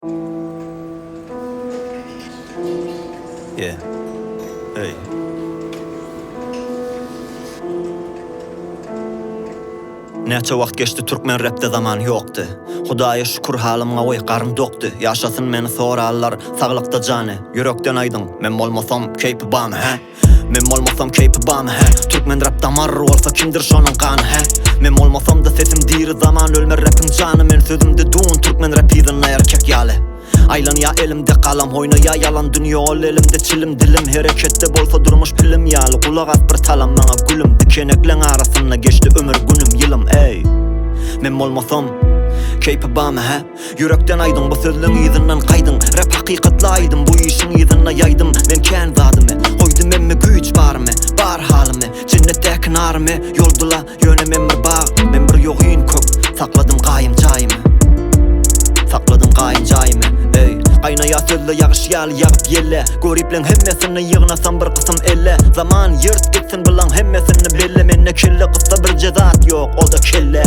Yeah. Hey. Neçe wagt geçti Türkmen rapde zaman yoktu. Hudaýa şükür halymga goý garym dokdy. Yaşasyn meni sorallar saglykda jany. Yürekden aydın men bolmasam keypi bam he. Men bolmasam keypi bam he. Türkmen rap damar bolsa kimdir şonuň gany he. Men bolmasam da sesim diri zaman ölmer rapim jany. Men sözümde duun Türkmen rapiden erkek ýaly. Aylanya elimde kalam oynaya yalan dünya ol elimde çilim dilim harekette bolsa durmuş pilim ýaly kulak at bir talam maňa gülüm dikenekleň arasynda geçti ömür günüm ýylym ey men bolmasam keypi bam he yürekden aydın bu sözlüň ýyzynyň kaydın rap hakykatlaydym bu işiň ýyzyna ýaýdym men kän zadymy koydum emme güýç barmy bar halymy cennetdäki narymy ýoldula ýönemem bir bağ men bir ýogyn kök sakladym gaýym jaýymy sakladım gaýynjaýymy ey gaýnaýa sözle ýagyş ýaly ýagyp ýelle goripleň hemmesini ýygnasam bir kysym elle zaman ýyrt gitsin bilen hemmesini belle menne kelle kıssa bir jezat ýok o da kelle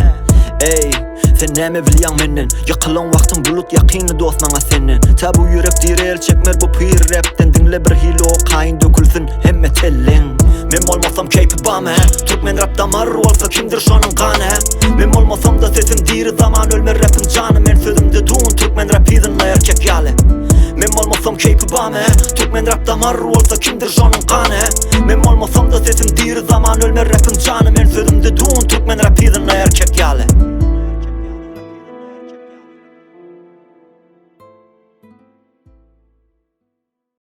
ey sen näme bilýän menden ýykylan wagtym bulut ýakyny dost maňa senden ta bu ýürek direl çekmer bu pyr rapden dinle bir hilo kaýyn dökülsün hemme tellen men bolmasam keypi bam he Türkmen rap damar bolsa kimdir şonuň gany he men bolmasam da sesim diri zaman ölmer rapim jany men sözümde duun Türkmen rapiden erkek ýaly men bolmasam keypi bam he Türkmen rap damar bolsa kimdir şonuň gany he men bolmasam da sesim diri zaman ölmer rapim jany men sözümde duun Türkmen rapiden erkek ýaly